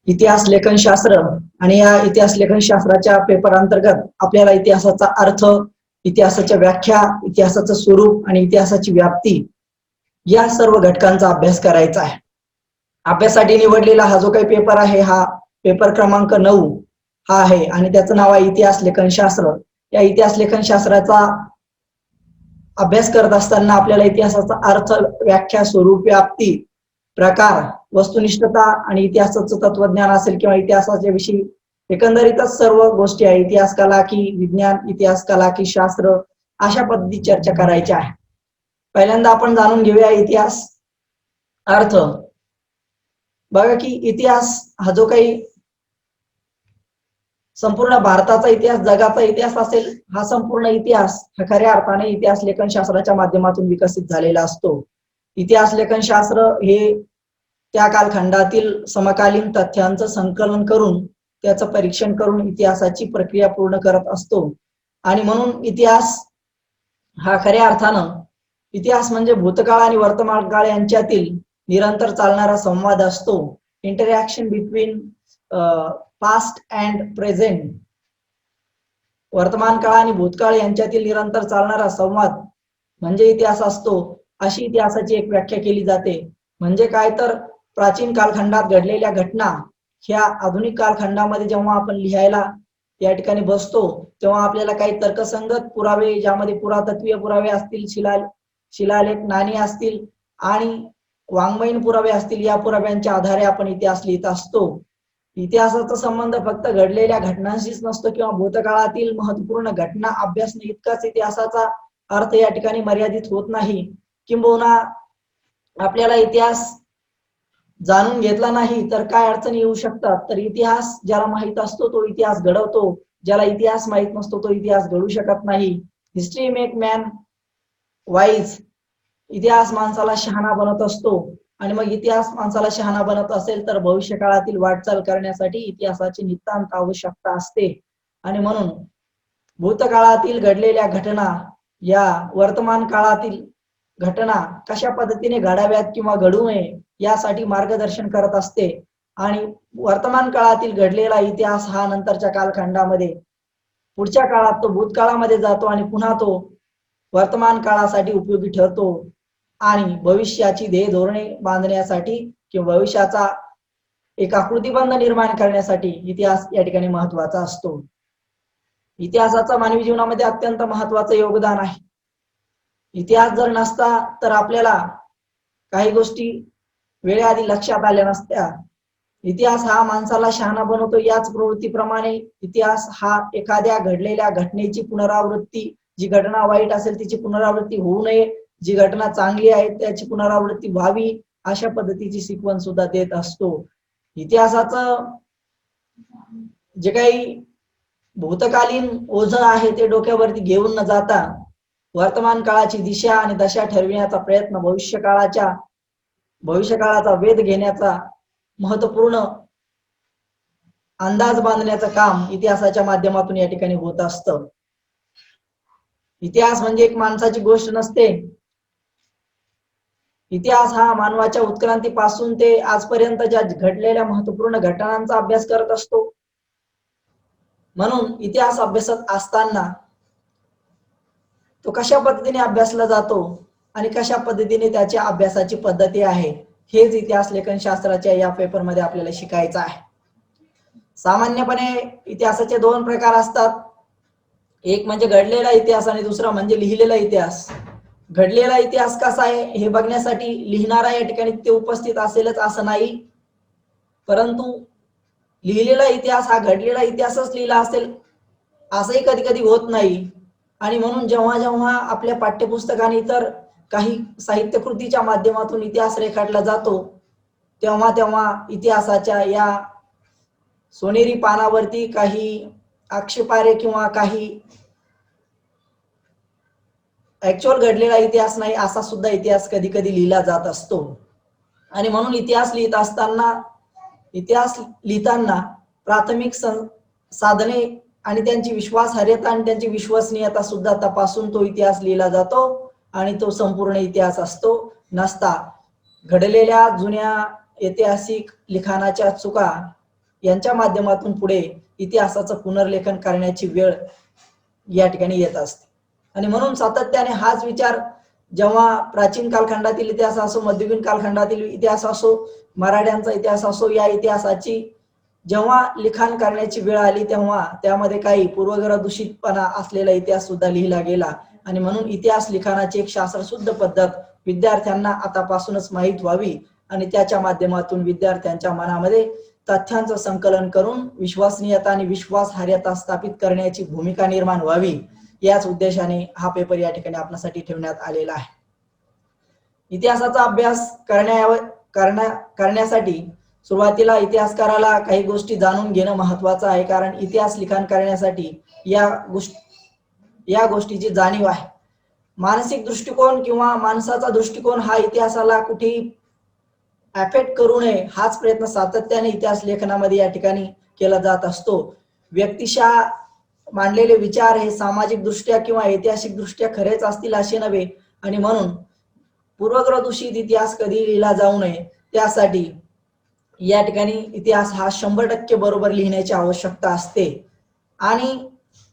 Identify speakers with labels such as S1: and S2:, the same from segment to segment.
S1: इतिहास लेखन शास्त्र आणि या इतिहास लेखन शास्त्राच्या पेपर अंतर्गत आपल्याला इतिहासाचा अर्थ, इतिहासाच्या व्याख्या, इतिहासाचं स्वरूप आणि इतिहासाची व्याप्ती या सर्व घटकांचा अभ्यास करायचा आहे. अभ्यासासाठी निवडलेला हा जो काही पेपर आहे हा पेपर क्रमांक 9 हा आहे आणि त्याचं नाव आहे इतिहास लेखन शास्त्र. या इतिहास लेखन शास्त्राचा अभ्यास करत असताना आपल्याला इतिहासाचा अर्थ, व्याख्या, स्वरूप, व्याप्ती, प्रकार, वस्तुनिष्ठता आणि इतिहासाचं तत्वज्ञान असेल किंवा इतिहासाच्या विषयी एकंदरीतच सर्व गोष्टी आहे. इतिहास कला की विज्ञान, इतिहास कला की शास्त्र अशा पद्धती चर्चा करायची आहे. पहिल्यांदा आपण जाणून घेऊया इतिहास अर्थ. बघा की इतिहास हा जो काही संपूर्ण भारताचा इतिहास, जगाचा इतिहास असेल, हा संपूर्ण इतिहास हा खऱ्या अर्थाने इतिहास लेखन शास्त्राच्या माध्यमातून विकसित झालेला असतो. इतिहास लेखन शास्त्र हे त्या कालखंडातील समकालीन तथ्यांचं संकलन करून त्याचं परीक्षण करून इतिहासाची प्रक्रिया पूर्ण करत असतो. आणि म्हणून इतिहास हा खऱ्या अर्थानं इतिहास म्हणजे भूतकाळ आणि वर्तमान काळ यांच्यातील निरंतर चालणारा संवाद असतो. Interaction between past and present. वर्तमान काळ आणि भूतकाळ यांच्यातील निरंतर चालणारा संवाद म्हणजे इतिहास असतो, अशी इतिहासाची एक व्याख्या केली जाते. म्हणजे काय तर प्राचीन कालखंडात घडलेल्या घटना ह्या आधुनिक कालखंडामध्ये जेव्हा आपण लिहायला या ठिकाणी बसतो तेव्हा आपल्याला काही तर्कसंगत पुरावे, ज्यामध्ये पुरातत्वीय पुरावे असतील, शिलालेख, नाणी असतील आणि वाङ्मयीन पुरावे असतील, या पुराव्यांच्या आधारे आपण इतिहास लिहित असतो. इतिहासाचा संबंध फक्त घडलेल्या घटनांशीच नसतो किंवा भूतकाळातील महत्वपूर्ण घटना अभ्यासणे इतकाच इतिहासाचा अर्थ या ठिकाणी मर्यादित होत नाही. किंबहुना आपल्याला इतिहास जाणून घेतला नाही तर काय अडचणी येऊ शकतात. तर इतिहास ज्याला माहित असतो तो इतिहास घडवतो, ज्याला इतिहास माहित नसतो तो इतिहास घडू शकत नाही. History make man wise. इतिहास माणसाला शहाणा बनत असतो आणि मग इतिहास माणसाला शहाणा बनत असेल तर भविष्य काळातील वाटचाल करण्यासाठी इतिहासाची नितांत आवश्यकता असते. आणि म्हणून भूतकाळातील घडलेल्या घटना या वर्तमान काळातील घटना कशा पद्धतीने घडाव्यात किंवा घडू नये यासाठी मार्गदर्शन करत असते. आणि वर्तमान काळातील घडलेला इतिहास हा नंतरच्या कालखंडामध्ये पुढच्या काळात तो भूतकाळामध्ये जातो आणि पुन्हा तो वर्तमान काळासाठी उपयोगी ठरतो आणि भविष्याची ध्येय धोरणे बांधण्यासाठी किंवा भविष्याचा एक आकृतिबंध निर्माण करण्यासाठी इतिहास या ठिकाणी महत्वाचा असतो. इतिहासाचा मानवी जीवनामध्ये अत्यंत महत्वाचं योगदान आहे. इतिहास जर नसता तर आपल्याला काही गोष्टी वेळेआधी लक्षात आल्या नसत्या. इतिहास हा माणसाला शहाणा बनवतो. याच प्रवृत्तीप्रमाणे इतिहास हा एखाद्या घडलेल्या घटनेची पुनरावृत्ती, जी घटना वाईट असेल तिची पुनरावृत्ती होऊ नये, जी घटना चांगली आहे त्याची पुनरावृत्ती व्हावी, अशा पद्धतीची शिकवण सुद्धा देत असतो. इतिहासाचं जे काही भूतकालीन ओझं आहे ते डोक्यावरती घेऊन न जाता वर्तमान काळाची दिशा आणि दशा ठरविण्याचा प्रयत्न, भविष्य काळाचा वेध घेण्याचा महत्वपूर्ण अंदाज बांधण्याचं काम इतिहासाच्या माध्यमातून या ठिकाणी होत असतं. इतिहास म्हणजे एक माणसाची गोष्ट नसते. इतिहास हा मानवाच्या उत्क्रांतीपासून ते आजपर्यंत ज्या घडलेल्या महत्वपूर्ण घटनांचा अभ्यास करत असतो. म्हणून इतिहास अभ्यासत असताना तो कशा पद्धतीने अभ्यासला जातो आणि कशा पद्धतीने त्याच्या अभ्यासाची पद्धती आहे हेच इतिहास लेखन शास्त्राच्या या पेपरमध्ये आपल्याला शिकायचं आहे. सामान्यपणे इतिहासाचे दोन प्रकार असतात. एक म्हणजे घडलेला इतिहास आणि दुसरा म्हणजे लिहिलेला इतिहास. घडलेला इतिहास कसा आहे हे बघण्यासाठी लिहिणारा या ठिकाणी ते उपस्थित असेलच असं नाही, परंतु लिहिलेला इतिहास हा घडलेला इतिहासच लिहिला असेल असंही कधी कधी होत नाही. आणि म्हणून जेव्हा जेव्हा आपल्या पाठ्यपुस्तकाने तर काही साहित्य कृतीच्या माध्यमातून इतिहास रेखाटला जातो तेव्हा तेव्हा इतिहासाच्या या सोनेरी पानावरती काही आक्षेपार्ह किंवा काही ऍक्च्युअल घडलेला इतिहास नाही असा सुद्धा इतिहास कधी कधी लिहिला जात असतो. आणि म्हणून इतिहास लिहिताना प्राथमिक साधने आणि त्यांची विश्वासार्हता आणि त्यांची विश्वसनीयता सुद्धा तपासून तो इतिहास लिहिला जातो आणि तो संपूर्ण इतिहास असतो नसता घडलेल्या जुन्या ऐतिहासिक लिखाणाच्या चुका यांच्या माध्यमातून पुढे इतिहासाचं पुनर्लेखन करण्याची वेळ या ठिकाणी येत असते. आणि म्हणून सातत्याने हाच विचार जेव्हा प्राचीन कालखंडातील इतिहास असो, मध्ययुगीन कालखंडातील इतिहास असो, मराठ्यांचा इतिहास असो, या इतिहासाची जेव्हा लिखाण करण्याची वेळ आली तेव्हा त्यामध्ये काही पूर्वग्रह दूषितपणा असलेला इतिहास सुद्धा लिहिला गेला. आणि म्हणून इतिहास लिखाणाची एक शास्त्रशुद्ध पद्धत विद्यार्थ्यांना आतापासूनच माहीत व्हावी आणि त्याच्या माध्यमातून विद्यार्थ्यांच्या मनामध्ये तथ्यांचं संकलन करून विश्वसनीयता आणि विश्वासार्हता स्थापित करण्याची भूमिका निर्माण व्हावी, याच उद्देशाने हा पेपर या ठिकाणी आपल्यासाठी ठेवण्यात आलेला आहे. इतिहासाचा अभ्यास करण्यासाठी सुरुवातीला इतिहासकाराला काही गोष्टी जाणून घेणं महत्वाचं आहे, कारण इतिहास लिखाण करण्यासाठी या गोष्टीची जाणीव आहे. मानसिक दृष्टिकोन किंवा माणसाचा दृष्टिकोन हा इतिहासाला कुठेही अफेक्ट करू नये हाच प्रयत्न सातत्याने इतिहास लेखनामध्ये या ठिकाणी केला जात असतो. व्यक्तिशः मांडलेले विचार हे सामाजिक दृष्ट्या किंवा ऐतिहासिक दृष्ट्या खरेच असतील असे नव्हे, आणि म्हणून पूर्वग्रह दूषित इतिहास कधी लिहिला जाऊ नये त्यासाठी या ठिकाणी इतिहास हा 100% बरोबर लिहिण्याची आवश्यकता असते. आणि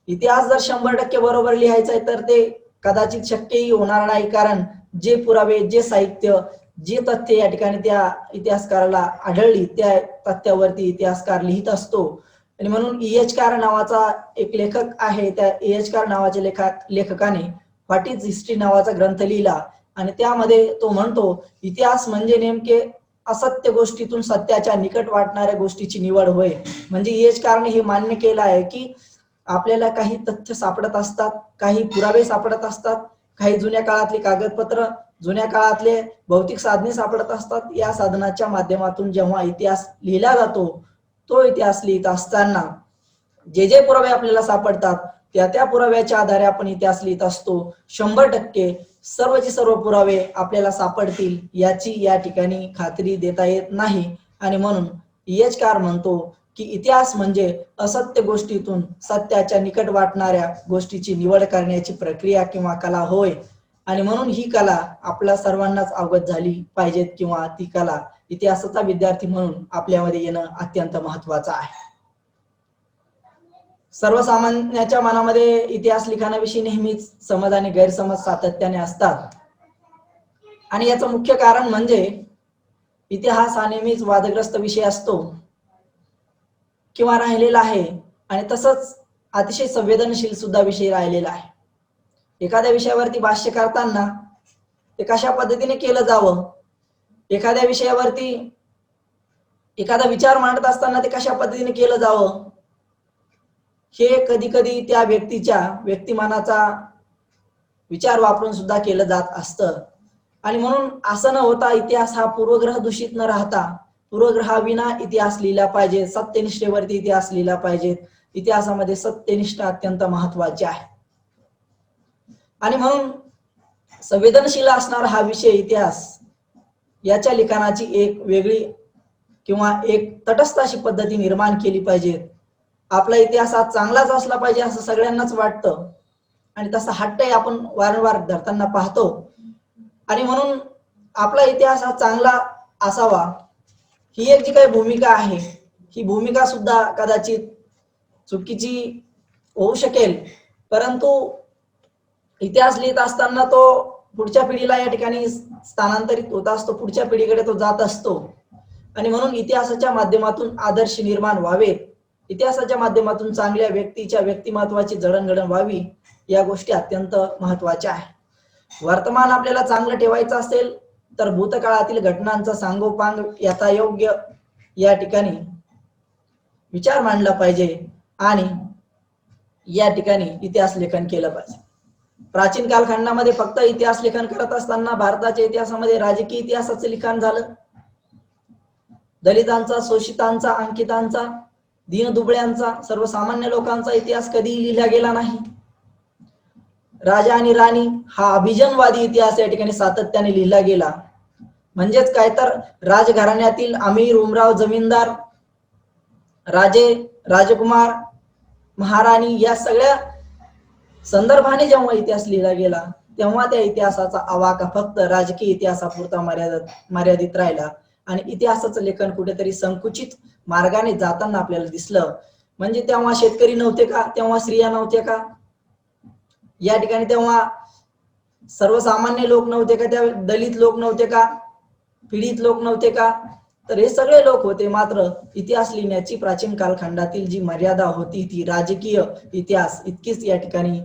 S1: इतिहास जर 100% बरोबर लिहायचा आहे तर ते कदाचित शक्यही होणार नाही, कारण जे पुरावे, जे साहित्य, जे तथ्य या ठिकाणी त्या इतिहासकाराला आढळली त्या तथ्यावरती इतिहासकार लिहित असतो. आणि म्हणून इएचकार नावाचा एक लेखक आहे, त्या इएचकार नावाच्या लेखकाने व्हॉट इज हिस्ट्री नावाचा ग्रंथ लिहिला आणि त्यामध्ये तो म्हणतो इतिहास म्हणजे नेमके असत्य गोष्टीतून सत्याच्या निकट वाटणाऱ्या गोष्टीची निवड होय. म्हणजे इएचकारने हे मान्य केलं आहे की आपल्याला काही तथ्य सापडत असतात, काही पुरावे सापडत असतात, काही जुन्या काळातली कागदपत्र, जुन्या काळातले भौतिक साधने सापडत असतात. या साधनाच्या माध्यमातून जेव्हा इतिहास लिहिला जातो, तो इतिहास लिहित असताना जे जे पुरावे आपल्याला सापडतात त्या पुराव्याच्या आधारे आपण इतिहास लिहित असतो. 100% सर्वचे सर्व पुरावे आपल्याला सापडतील याची या ठिकाणी खात्री देता येत नाही. आणि म्हणून इएचकार म्हणतो की इतिहास म्हणजे असत्य गोष्टीतून सत्याच्या निकट वाटणाऱ्या गोष्टीची निवड करण्याची प्रक्रिया किंवा कला होय. आणि म्हणून ही कला आपल्या सर्वांनाच अवगत झाली पाहिजेत, किंवा ती कला इतिहासाचा विद्यार्थी म्हणून आपल्यामध्ये येणं अत्यंत महत्वाचं आहे. सर्वसामान्याच्या मनामध्ये इतिहास लिखाणाविषयी नेहमीच समज आणि गैरसमज सातत्याने असतात, आणि याचं मुख्य कारण म्हणजे इतिहास हा नेहमीच वादग्रस्त विषय असतो किंवा राहिलेला आहे, आणि तसंच अतिशय संवेदनशील सुद्धा विषय राहिलेला आहे. एखाद्या विषयावरती भाष्य करताना ते कशा पद्धतीने केलं जावं, एखाद्या विषयावरती एखादा विचार मांडत असताना ते कशा पद्धतीने केलं जावं, हे कधी कधी त्या व्यक्तीच्या व्यक्तिमानाचा विचार वापरून सुद्धा केलं जात असतं. आणि म्हणून असं न होता इतिहास हा पूर्वग्रह दूषित न राहता पूर्वग्रहाविना इतिहास लिहिला पाहिजे, सत्यनिष्ठेवरती इतिहास लिहिला पाहिजे. इतिहासामध्ये सत्यनिष्ठा अत्यंत महत्वाची आहे. आणि म्हणून संवेदनशील असणारा हा विषय इतिहास, याच्या लिखाणाची एक वेगळी किंवा एक तटस्थ अशी पद्धती निर्माण केली पाहिजे. आपला इतिहास हा चांगलाच असला पाहिजे असं सगळ्यांनाच वाटतं, आणि तसा हट्टही आपण वारंवार धरताना पाहतो. आणि म्हणून आपला इतिहास हा चांगला असावा ही एक जी काही भूमिका आहे, ही भूमिका सुद्धा कदाचित चुकीची होऊ शकेल, परंतु इतिहास लिहित असताना तो पुढच्या पिढीला या ठिकाणी स्थानांतरित होत असतो, पुढच्या पिढीकडे तो जात असतो. आणि म्हणून इतिहासाच्या माध्यमातून आदर्श निर्माण व्हावे, इतिहासाच्या माध्यमातून चांगल्या व्यक्तीच्या व्यक्तिमत्वाची जडणघडण व्हावी, या गोष्टी अत्यंत महत्वाच्या आहेत. वर्तमान आपल्याला चांगलं ठेवायचं असेल तर भूतकाळातील घटनांचा सांगोपांग यथायोग्य या ठिकाणी विचार मांडला पाहिजे, आणि या ठिकाणी इतिहास लेखन केलं पाहिजे. प्राचीन कालखंडामध्ये फक्त इतिहास लेखन करत असताना भारताच्या इतिहासामध्ये राजकीय इतिहासाचे लिखाण झालं, दलितांचा, शोषितांचा, अंकितांचा, दीनदुबळ्यांचा, सर्वसामान्य लोकांचा इतिहास कधी लिहिला गेला नाही. राजा आणि राणी हा अभिजनवादी इतिहास या ठिकाणी सातत्याने लिहिला गेला. म्हणजेच काय तर राजघराण्यातील अमीर, उमराव, जमीनदार, राजे, राजकुमार, महाराणी या सगळ्या संदर्भाने जेव्हा इतिहास लिहिला गेला तेव्हा त्या इतिहासाचा आवाका फक्त राजकीय इतिहासापुरता मर्यादित राहिला, आणि इतिहासाचं लेखन कुठेतरी संकुचित मार्गाने जाताना आपल्याला दिसलं. म्हणजे तेव्हा शेतकरी नव्हते का, तेव्हा स्त्रिया नव्हत्या का, या ठिकाणी तेव्हा सर्वसामान्य लोक नव्हते का, त्या दलित लोक नव्हते का, पीडित लोक नव्हते का, तर हे सगळे लोक होते. मात्र इतिहास लिहिण्याची प्राचीन कालखंडातील जी मर्यादा होती ती राजकीय इतिहास इतकीच या ठिकाणी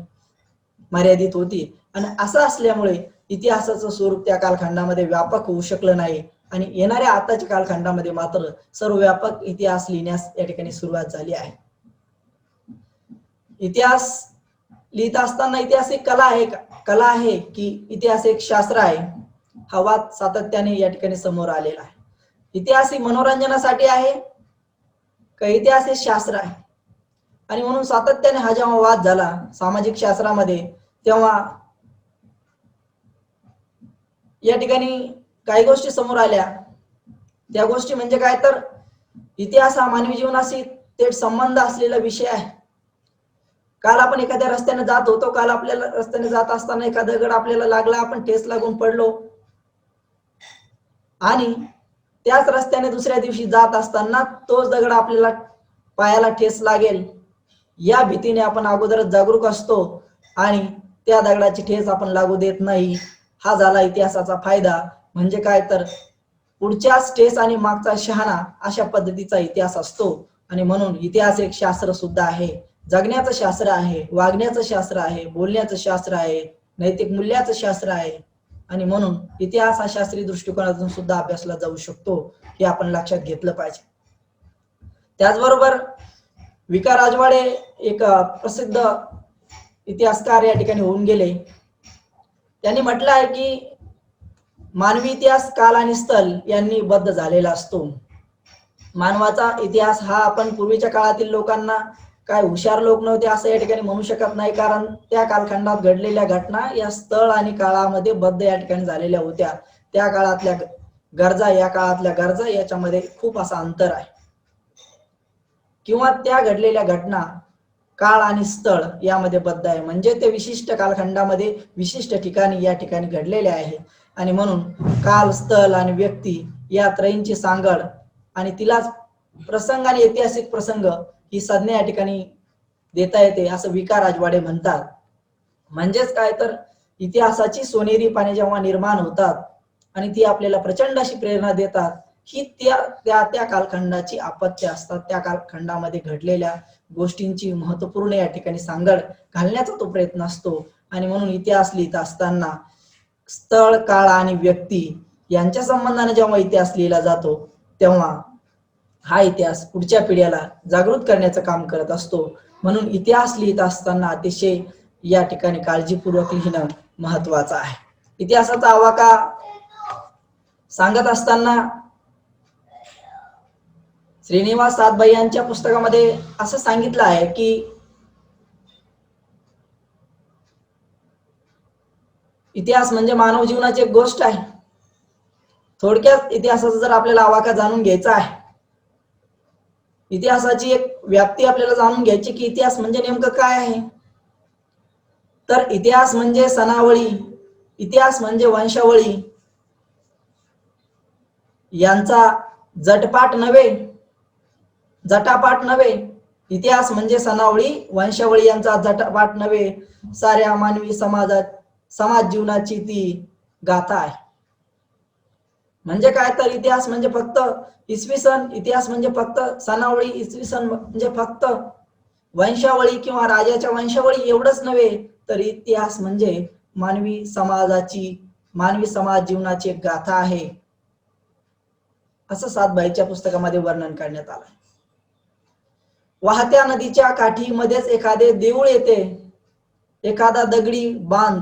S1: मर्यादित होती. आणि असं असल्यामुळे इतिहासाचं स्वरूप त्या कालखंडामध्ये व्यापक होऊ शकलं नाही. आणि येणाऱ्या आताच्या कालखंडामध्ये मात्र सर्वव्यापक इतिहास लिहिण्यास या ठिकाणी सुरुवात झाली आहे. इतिहास लिहित असताना इतिहास एक कला आहे की इतिहास एक शास्त्र आहे, हा वाद सातत्याने या ठिकाणी समोर आलेला आहे. इतिहास ही मनोरंजनासाठी आहे का इतिहास हे शास्त्र आहे? आणि म्हणून सातत्याने हा जेव्हा वाद झाला सामाजिक शास्त्रामध्ये, तेव्हा या ठिकाणी काही गोष्टी समोर आल्या. त्या गोष्टी म्हणजे काय, तर इतिहास हा मानवी जीवनाशी थेट संबंध असलेला विषय आहे. काल आपण एखाद्या रस्त्याने जात होतो, काल आपल्याला रस्त्याने जात असताना एखादा दगड आपल्याला लागला, आपण ठेच लागून पडलो, आणि त्याच रस्त्याने दुसऱ्या दिवशी जात असताना तोच दगड आपल्याला पायाला ठेच लागेल या भीतीने आपण अगोदरच जागरूक असतो आणि त्या दगडाची ठेच आपण लागू देत नाही. हा झाला इतिहासाचा फायदा. म्हणजे काय, तर पुढच्याच ठेच आणि मागचा शहाणा अशा पद्धतीचा इतिहास असतो. आणि म्हणून इतिहास एक शास्त्र सुद्धा आहे, जगण्याचं शास्त्र आहे, वागण्याचं शास्त्र आहे, बोलण्याचं शास्त्र आहे, नैतिक मूल्याचं शास्त्र आहे. आणि म्हणून इतिहास हा शास्त्रीय दृष्टिकोनातून सुद्धा अभ्यासला जाऊ शकतो, हे आपण लक्षात घेतलं पाहिजे. त्याचबरोबर विका राजवाडे एक प्रसिद्ध इतिहासकार या ठिकाणी होऊन गेले. त्यांनी म्हटलं आहे की मानवी इतिहास काल आणि स्थल यांनी बद्ध झालेला असतो. मानवाचा इतिहास हा आपण पूर्वीच्या काळातील लोकांना काय हुशार लोक नव्हते असं या ठिकाणी म्हणू शकत नाही, कारण त्या कालखंडात घडलेल्या घटना या स्थळ आणि काळामध्ये बद्ध या ठिकाणी झालेल्या होत्या. त्या काळातल्या गरजा, या काळातल्या गरजा याच्यामध्ये खूप असं अंतर आहे. किंवा त्या घडलेल्या घटना काळ आणि स्थळ यामध्ये बद्ध आहे, म्हणजे ते विशिष्ट कालखंडामध्ये विशिष्ट ठिकाणी या ठिकाणी घडलेले आहे. आणि म्हणून काल, स्थळ आणि व्यक्ती या त्रयींची सांगड आणि तिलाच प्रसंग आणि ऐतिहासिक प्रसंग ही संज्ञा या ठिकाणी देता येते असं विका राजवाडे म्हणतात. म्हणजेच काय, तर इतिहासाची सोनेरी पाने जेव्हा निर्माण होतात आणि ती आपल्याला प्रचंड अशी प्रेरणा देतात, ही त्या कालखंडाची अपत्य असतात. त्या कालखंडामध्ये घडलेल्या गोष्टींची महत्वपूर्ण या ठिकाणी सांगड घालण्याचा तो प्रयत्न असतो. आणि म्हणून इतिहास लिहित असताना स्थळ, काळ आणि व्यक्ती यांच्या संबंधाने जेव्हा इतिहास लिहिला जातो, तेव्हा हा इतिहास पुढच्या पिढ्याला जागृत करण्याचं काम करत असतो. म्हणून इतिहास लिहित असताना अतिशय या ठिकाणी काळजीपूर्वक लिहिणं महत्वाचं आहे. इतिहासाचा आवाका सांगत असताना श्रीनिवास सातभाई यांच्या पुस्तकामध्ये असं सांगितलं आहे की इतिहास म्हणजे मानव जीवनाची एक गोष्ट आहे. थोडक्यात इतिहासाचा जर आपल्याला आवाका जाणून घ्यायचा आहे, इतिहासाची एक व्याप्ती आपल्याला जाणून घ्यायची की इतिहास म्हणजे नेमकं काय आहे, तर इतिहास म्हणजे सनावळी, इतिहास म्हणजे वंशावळी यांचा जटापाट नव्हे. इतिहास म्हणजे सनावळी, वंशावळी यांचा जटापाट नव्हे, साऱ्या मानवी समाज जीवनाची ती गाथा आहे. म्हणजे काय, तर इतिहास म्हणजे फक्त इसवी सन, इतिहास म्हणजे फक्त सनावळी, इसवी सन म्हणजे फक्त वंशावळी किंवा राजाच्या वंशावळी एवढंच नव्हे, तर इतिहास म्हणजे मानवी समाज जीवनाची एक गाथा आहे, असं सातभाईच्या पुस्तकामध्ये वर्णन करण्यात आलं. वाहत्या नदीच्या काठीमध्येच एखादे देऊळ येते, एखादा दगडी बांध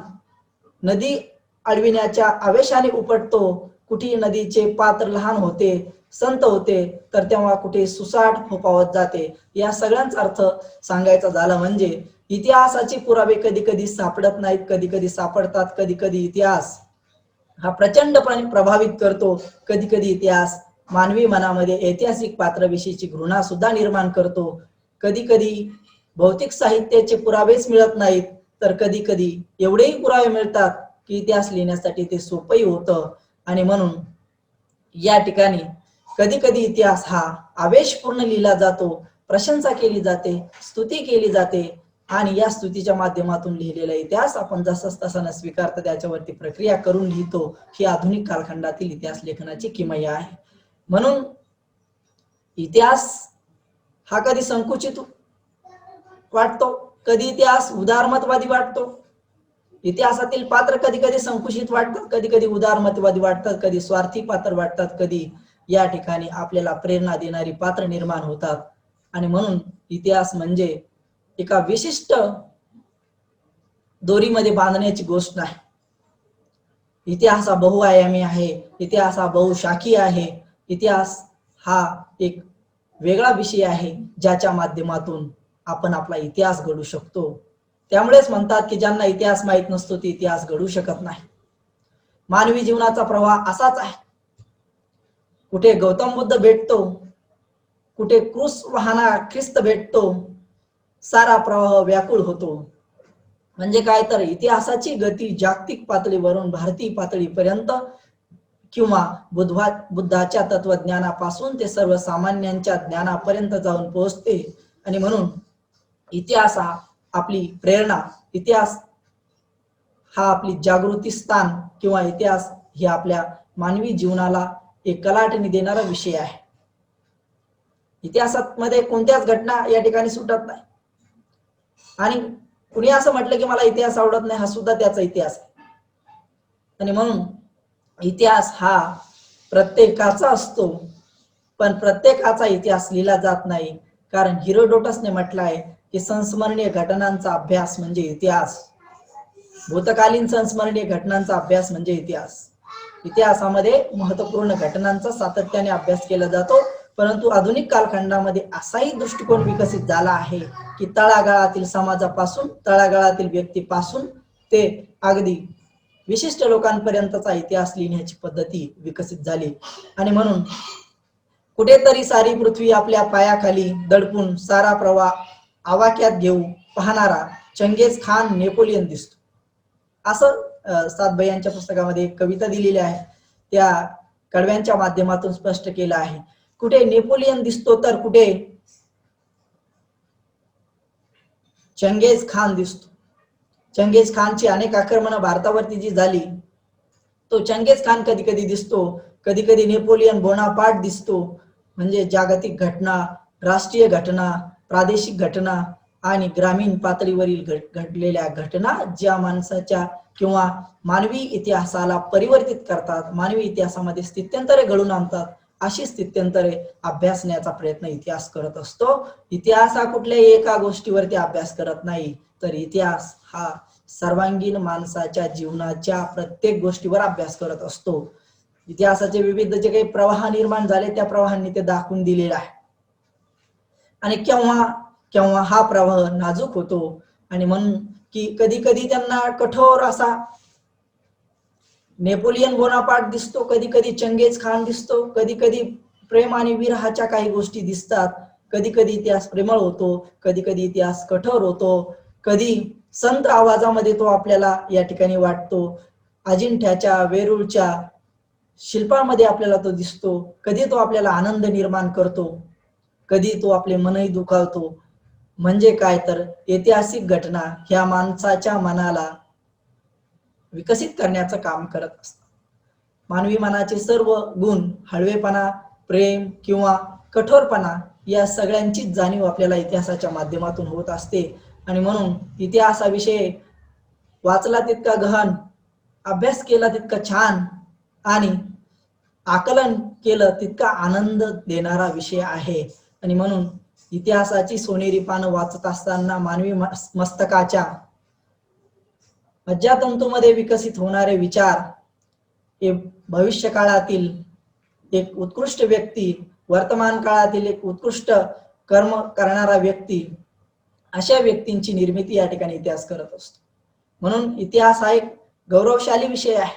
S1: नदी अडविण्याच्या आवेशाने उपटतो. कुठे नदीचे पात्र लहान होते, संत होते, तर तेव्हा कुठे सुसाट फोफावत जाते. या सगळ्यांचा अर्थ सांगायचा झाला म्हणजे इतिहासाचे पुरावे कधी कधी सापडत नाहीत, कधी कधी सापडतात. कधी कधी इतिहास हा प्रचंडपणे प्रभावित करतो. कधी कधी इतिहास मानवी मनामध्ये ऐतिहासिक पात्राविषयीची घृणा सुद्धा निर्माण करतो. कधी कधी भौतिक साहित्याचे पुरावेच मिळत नाहीत, तर कधी कधी एवढेही पुरावे मिळतात की इतिहास लिहिण्यासाठी ते सोपंही होतं. आणि म्हणून या ठिकाणी कधी कधी इतिहास हा आवेशपूर्ण लिहिला जातो, प्रशंसा केली जाते, स्तुती केली जाते आणि या स्तुतीच्या माध्यमातून लिहिलेला इतिहास आपण जसाच तसा न स्वीकारता त्याच्यावरती प्रक्रिया करून लिहितो. ही आधुनिक कालखंडातील इतिहास लेखनाची किमया आहे. म्हणून इतिहास हा कधी संकुचित वाटतो, कधी इतिहास उदारमतवादी वाटतो. इतिहासातील पात्र कधी कधी संकुचित वाटतात, कधी कधी उदारमतवादी वाटतात, कधी स्वार्थी पात्र वाटतात, कधी या ठिकाणी आपल्याला प्रेरणा देणारी पात्र निर्माण होतात. आणि म्हणून इतिहास म्हणजे एका विशिष्ट दोरीमध्ये बांधण्याची गोष्ट नाही. इतिहास हा बहुआयामी आहे, इतिहास हा बहुशाखीय आहे. इतिहास हा एक वेगळा विषय आहे ज्याच्या माध्यमातून आपण आपला इतिहास घडू शकतो. त्यामुळेच म्हणतात की ज्यांना इतिहास माहित नसतो ते इतिहास घडू शकत नाही. मानवी जीवनाचा प्रवाह असाच आहे. कुठे गौतम बुद्ध भेटतो, कुठे क्रूस वाहना ख्रिस्त भेटतो, सारा प्रवाह व्याकुळ होतो. म्हणजे काय तर इतिहासाची गती जागतिक पातळीवरून भारतीय पातळीपर्यंत किंवा बुद्धाच्या तत्वज्ञानापासून ते सर्वसामान्यांच्या ज्ञानापर्यंत जाऊन पोहोचते. आणि म्हणून इतिहास हा आपली प्रेरणा, इतिहास हा आपली जागृती स्थान किंवा इतिहास ही आपल्या मानवी जीवनाला एक कलाटणी देणारा विषय आहे. इतिहासामध्ये कोणत्याच घटना या ठिकाणी सुटत नाही. आणि कुणी असं म्हटलं की मला इतिहास आवडत नाही, हा सुद्धा त्याचा इतिहास आहे. आणि म्हणून इतिहास हा प्रत्येकाचा असतो, पण प्रत्येकाचा इतिहास लिहिला जात नाही. कारण हिरोडोटसने म्हटलं आहे की संस्मरणीय घटनांचा अभ्यास म्हणजे इतिहास, भूतकालीन संस्मरणीय घटनांचा अभ्यास म्हणजे इतिहास. इतिहासामध्ये महत्वपूर्ण घटनांचा सातत्याने अभ्यास केला जातो. परंतु आधुनिक कालखंडामध्ये असाही दृष्टिकोन विकसित झाला आहे की तळागाळातील समाजापासून, तळागाळातील व्यक्तीपासून ते अगदी विशिष्ट लोकांपर्यंतचा इतिहास लिहिण्याची पद्धती विकसित झाली. आणि म्हणून कुठेतरी सारी पृथ्वी आपल्या पायाखाली दडपून सारा प्रवाह आवाक्यात घेऊ पाहणारा चंगेज खान नेपोलियन दिसतो. असं सातभाई यांच्या पुस्तकामध्ये एक कविता दिलेली आहे, त्या कडव्यांच्या माध्यमातून स्पष्ट केलं आहे. कुठे नेपोलियन दिसतो तर कुठे चंगेज खान दिसतो. चंगेज खानची अनेक आक्रमणं भारतावरती जी झाली, तो चंगेज खान कधी कधी दिसतो, कधी कधी नेपोलियन बोनापार्ट दिसतो. म्हणजे जागतिक घटना, राष्ट्रीय घटना, प्रादेशिक घटना आणि ग्रामीण पातळीवरील घडलेल्या घटना ज्या माणसाच्या किंवा मानवी इतिहासाला परिवर्तित करतात, मानवी इतिहासामध्ये स्थित्यंतरे घडून आणतात, अशी स्थित्यंतरे अभ्यासण्याचा प्रयत्न इतिहास करत असतो. इतिहास हा कुठल्याही एका गोष्टीवरती अभ्यास करत नाही, तर इतिहास हा सर्वांगीण माणसाच्या जीवनाच्या प्रत्येक गोष्टीवर अभ्यास करत असतो. इतिहासाचे विविध जे काही प्रवाह निर्माण झाले त्या प्रवाहांनी ते दाखवून दिलेला आहे. आणि केव्हा केव्हा हा प्रवाह नाजूक होतो. आणि म्हणून की कधी कधी त्यांना कठोर असा नेपोलियन बोनापार्ट दिसतो, कधी कधी चंगेज खान दिसतो, कधी कधी प्रेम आणि विरहाच्या काही गोष्टी दिसतात, कधी कधी इतिहास प्रेमळ होतो, कधी कधी इतिहास कठोर होतो, कधी संत आवाजामध्ये तो आपल्याला या ठिकाणी वाटतो, अजिंठ्याच्या वेरूळच्या शिल्पामध्ये आपल्याला तो दिसतो, कधी तो आपल्याला आनंद निर्माण करतो, कधी तो आपले मनही दुखावतो. म्हणजे काय तर ऐतिहासिक घटना ह्या माणसाच्या मनाला विकसित करण्याचं काम करत असतात. मानवी मनाचे सर्व गुण, हळवेपणा, प्रेम किंवा कठोरपणा या सगळ्यांची जाणीव आपल्याला इतिहासाच्या माध्यमातून होत असते. आणि म्हणून इतिहासाविषयी वाचला तितका गहन, अभ्यास केला तितका छान आणि आकलन केलं तितका आनंद देणारा विषय आहे. आणि म्हणून इतिहासाची सोनेरी पानं वाचत असताना मानवी मस्तकाच्या मज्जातंतूमध्ये विकसित होणारे विचार हे भविष्य काळातील एक उत्कृष्ट व्यक्ती, वर्तमान काळातील एक उत्कृष्ट कर्म करणारा व्यक्ती, अशा व्यक्तींची निर्मिती या ठिकाणी इतिहास करत असतो. म्हणून इतिहास हा एक गौरवशाली विषय आहे,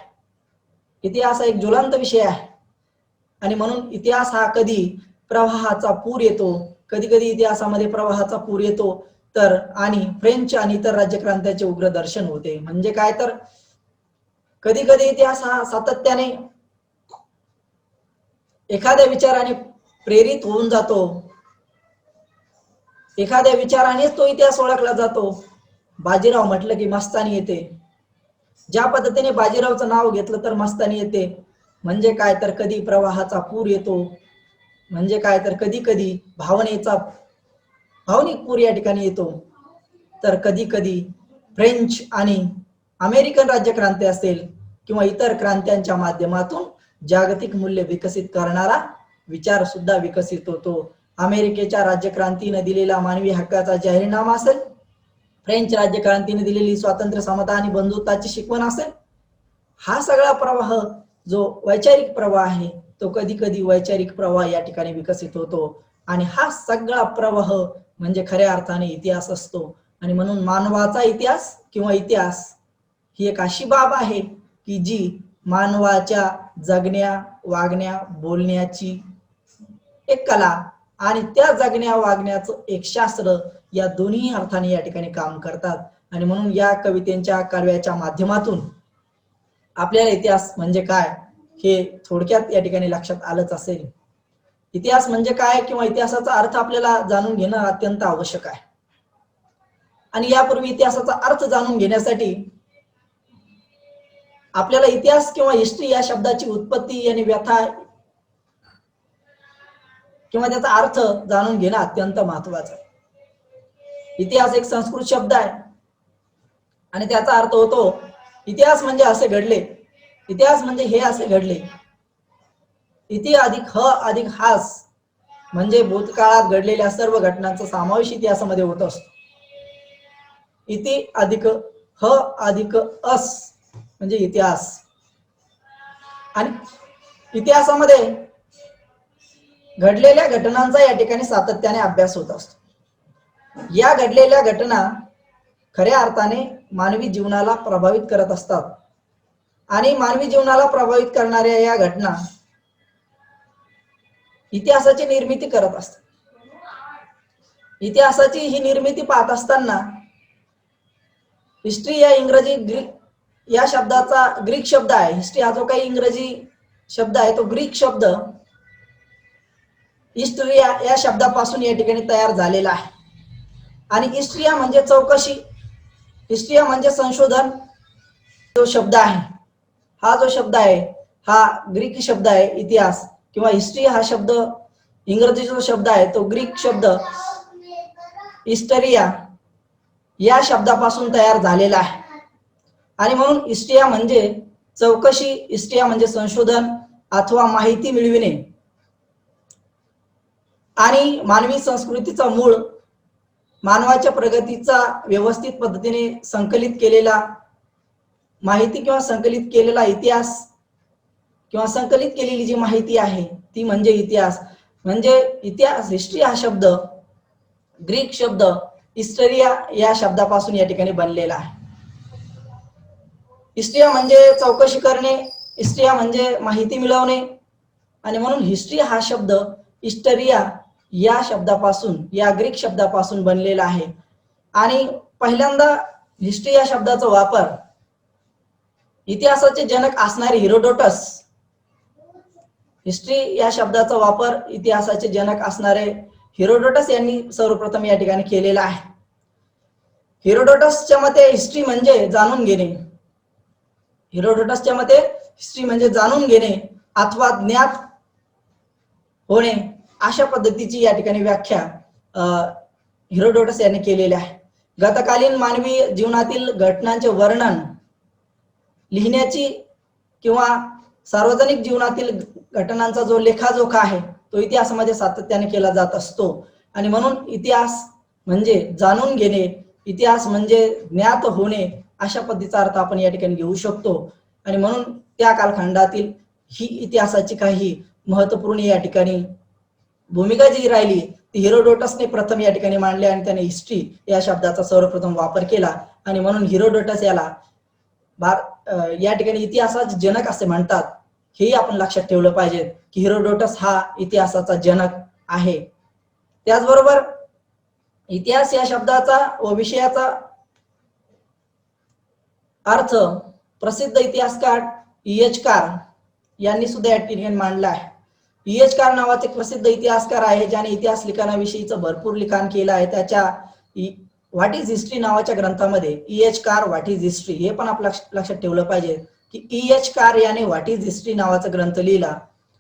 S1: इतिहास हा एक ज्वलंत विषय आहे. आणि म्हणून इतिहास हा कधी प्रवाहाचा पूर येतो, कधी कधी इतिहासामध्ये प्रवाहाचा पूर येतो तर आणि फ्रेंच आणि इतर राज्यक्रांत्याचे उग्र दर्शन होते. म्हणजे काय तर कधी कधी इतिहास हा सातत्याने एखाद्या विचाराने प्रेरित होऊन जातो, एखाद्या विचारानेच तो इतिहास ओळखला जातो. बाजीराव म्हटलं की मस्तानी येते. ज्या पद्धतीने बाजीरावचं नाव घेतलं तर मस्तानी येते. म्हणजे काय तर कधी प्रवाहाचा पूर येतो, म्हणजे काय तर कधी कधी भावनिक पूर या ठिकाणी येतो, तर कधी कधी फ्रेंच आणि अमेरिकन राज्यक्रांती असेल किंवा इतर क्रांत्यांच्या माध्यमातून जागतिक मूल्य विकसित करणारा विचार सुद्धा विकसित होतो. अमेरिकेच्या राज्यक्रांतीने दिलेला मानवी हक्काचा जाहीरनामा असेल, फ्रेंच राज्यक्रांतीने दिलेली स्वातंत्र्य, समता आणि बंधुत्वाची शिकवण असेल, हा सगळा प्रवाह जो वैचारिक प्रवाह आहे तो कधी कधी वैचारिक प्रवाह या ठिकाणी विकसित होतो. आणि हा सगळा प्रवाह म्हणजे खऱ्या अर्थाने इतिहास असतो. आणि म्हणून मानवाचा इतिहास किंवा इतिहास ही एक अशी बाब आहे की जी मानवाच्या जगण्या, वागण्या, बोलण्याची एक कला आणि त्या जगण्या वागण्याचं एक शास्त्र या दोन्ही अर्थाने या ठिकाणी काम करतात. आणि म्हणून या कवितेच्या कालव्याच्या माध्यमातून आपल्याला इतिहास म्हणजे काय हे थोडक्यात या ठिकाणी लक्षात आलंच असेल. इतिहास म्हणजे काय किंवा इतिहासाचा अर्थ आपल्याला जाणून घेणं अत्यंत आवश्यक आहे. आणि यापूर्वी इतिहासाचा अर्थ जाणून घेण्यासाठी आपल्याला इतिहास किंवा हिस्ट्री या शब्दाची उत्पत्ती आणि व्यथा किंवा त्याचा अर्थ जाणून घेणं अत्यंत महत्त्वाचं आहे. इतिहास एक संस्कृत शब्द आहे आणि त्याचा अर्थ होतो इतिहास म्हणजे असे घडले, इतिहास म्हणजे हे असे घडले. इति अधिक ह अधिक हास म्हणजे भूतकाळात घडलेल्या सर्व घटनांचा समावेश इतिहासामध्ये होत असतो. इति अधिक ह अधिक अस म्हणजे इतिहास. आणि इतिहासामध्ये घडलेल्या घटनांचा या ठिकाणी सातत्याने अभ्यास होत असतो. या घडलेल्या घटना खऱ्या अर्थाने मानवी जीवनाला प्रभावित करत असतात आणि मानवी जीवनाला प्रभावित करणाऱ्या या घटना इतिहासाची निर्मिती करत असतात. इतिहासाची ही निर्मिती पाहत असताना हिस्ट्री या या शब्दाचा ग्रीक शब्द आहे. हिस्ट्री हा जो काही इंग्रजी शब्द आहे तो ग्रीक शब्द हिस्ट्रिया या शब्दापासून या ठिकाणी तयार झालेला आहे. आणि हिस्ट्रिया म्हणजे चौकशी, हिस्ट्रिया म्हणजे संशोधन. जो शब्द आहे हा जो शब्द आहे हा ग्रीक शब्द आहे इतिहास किंवा हिस्ट्री हा शब्द इंग्रजी जो शब्द आहे तो ग्रीक शब्द हिस्टरिया या शब्दापासून तयार झालेला आहे. आणि म्हणून हिस्ट्रिया म्हणजे चौकशी, हिस्ट्रिया म्हणजे संशोधन अथवा माहिती मिळविणे. आणि मानवी संस्कृतीचा मूळ मानवाच्या प्रगतीचा व्यवस्थित पद्धतीने संकलित केलेला माहिती किंवा संकलित केलेला इतिहास किंवा संकलित केलेली जी माहिती आहे ती म्हणजे इतिहास. म्हणजे इतिहास, हिस्ट्री हा शब्द ग्रीक शब्द हिस्टरिया या शब्दापासून या ठिकाणी बनलेला आहे. हिस्ट्रिया म्हणजे चौकशी करणे, हिस्ट्रिया म्हणजे माहिती मिळवणे. आणि म्हणून हिस्ट्री हा शब्द हिस्टरिया या शब्दापासून, या ग्रीक शब्दापासून बनलेला आहे. आणि पहिल्यांदा हिस्ट्री या शब्दाचा वापर इतिहासाचे जनक असणारे हेरोडोटस, हिस्ट्री या शब्दाचा वापर इतिहासाचे जनक असणारे हेरोडोटस यांनी सर्वप्रथम या ठिकाणी केलेला आहे. हेरोडोटसच्या मते हिस्ट्री म्हणजे जाणून घेणे. हेरोडोटसच्या मते हिस्ट्री म्हणजे जाणून घेणे अथवा ज्ञात होणे अशा पद्धतीची या ठिकाणी व्याख्या हेरोडोटस यांनी केलेली आहे. गतकालीन मानवी जीवनातील घटनांचे वर्णन लिहिण्याची किंवा सार्वजनिक जीवनातील घटनांचा जो लेखाजोखा आहे तो इतिहासामध्ये सातत्याने केला जात असतो. आणि म्हणून इतिहास म्हणजे जाणून घेणे, इतिहास म्हणजे ज्ञात होणे अशा पद्धतीचा अर्थ आपण या ठिकाणी घेऊ शकतो. आणि म्हणून त्या कालखंडातील ही इतिहासाची काही महत्त्वपूर्ण या ठिकाणी भूमिका जी राहिली ती हेरोडोटसने प्रथम या ठिकाणी मांडली आणि त्याने हिस्ट्री या शब्दाचा सर्वप्रथम वापर केला. आणि म्हणून हेरोडोटस याला या ठिकाणी इतिहासाचे जनक असे म्हणतात. हेही आपण लक्षात ठेवलं पाहिजे की हेरोडोटस हा इतिहासाचा जनक आहे. त्याचबरोबर इतिहास या शब्दाचा व विषयाचा अर्थ प्रसिद्ध इतिहासकार कार यांनी सुद्धा या ठिकाणी मांडला आहे. इयेचकार नावाचे प्रसिद्ध इतिहासकार आहे ज्याने इतिहास लिखाणाविषयीचं भरपूर लिखाण केलं आहे. त्याच्या व्हॉट इज हिस्ट्री नावाच्या ग्रंथामध्ये इयेचकार व्हॉट इज हिस्ट्री हे पण आपल्या लक्षात ठेवलं पाहिजे की इयेचकार याने व्हॉट इज हिस्ट्री नावाचा ग्रंथ लिहिला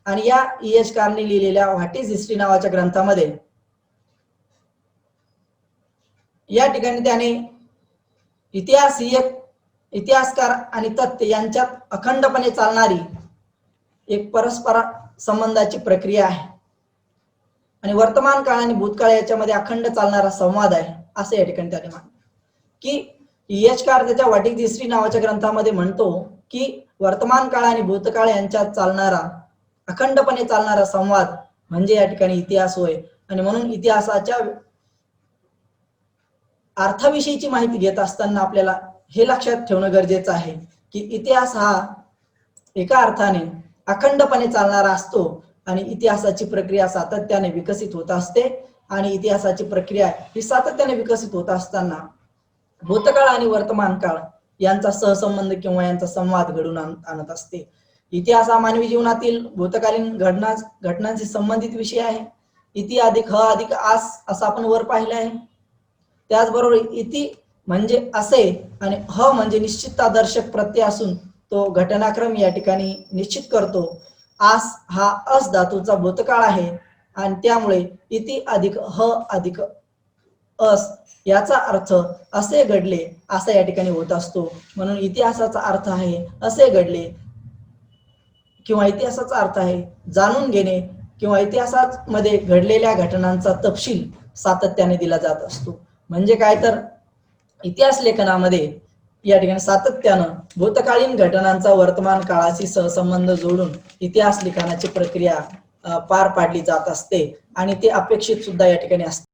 S1: आणि या इयेचकारने लिहिलेल्या व्हॉट इज हिस्ट्री नावाच्या ग्रंथामध्ये या ठिकाणी त्याने इतिहास ही एक इतिहासकार आणि तथ्य यांच्यात अखंडपणे चालणारी एक परस्पर संबंधाची प्रक्रिया आहे आणि वर्तमान काळ आणि भूतकाळ याच्यामध्ये अखंड चालणारा संवाद आहे असं या ठिकाणी त्याने मानलं की इयेचकार त्याच्या व्हॉट इज हिस्ट्री नावाच्या ग्रंथामध्ये म्हणतो की वर्तमान काळ आणि भूतकाळ यांच्यात चालणारा अखंडपणे चालणारा संवाद म्हणजे या ठिकाणी इतिहास होय. आणि म्हणून इतिहासाच्या अर्थाविषयीची माहिती घेत असताना आपल्याला हे लक्षात ठेवणं गरजेचं आहे की इतिहास हा एका अर्थाने अखंडपणे चालणारा असतो आणि इतिहासाची प्रक्रिया सातत्याने विकसित होत असते आणि इतिहासाची प्रक्रिया ही सातत्याने विकसित होत असताना भूतकाळ आणि वर्तमान काळ यांचा सहसंबंध किंवा यांचा संवाद घडून आणत असते. इतिहास हा मानवी जीवनातील भूतकालीन घटनांशी संबंधित विषय आहे. इति अधिक ह अधिक आस असं आपण वर पाहिलं आहे. त्याचबरोबर इति म्हणजे असे आणि ह म्हणजे निश्चिततादर्शक प्रत्यय असून तो घटनाक्रम या ठिकाणी निश्चित करतो. आस हा अस धातूचा भूतकाळ आहे आणि त्यामुळे इति अधिक ह अधिक अस याचा अर्थ असे घडले असा या ठिकाणी होत असतो. म्हणून इतिहासाचा अर्थ आहे असे घडले किंवा इतिहासाचा अर्थ आहे जाणून घेणे किंवा इतिहासामध्ये घडलेल्या घटनांचा तपशील सातत्याने दिला जात असतो. म्हणजे काय तर इतिहास लेखनामध्ये या ठिकाणी सातत्यानं भूतकालीन घटनांचा वर्तमान काळाशी सहसंबंध जोडून इतिहास लिखाणाची प्रक्रिया पार पाडली जात असते आणि ते अपेक्षित सुद्धा या ठिकाणी असते.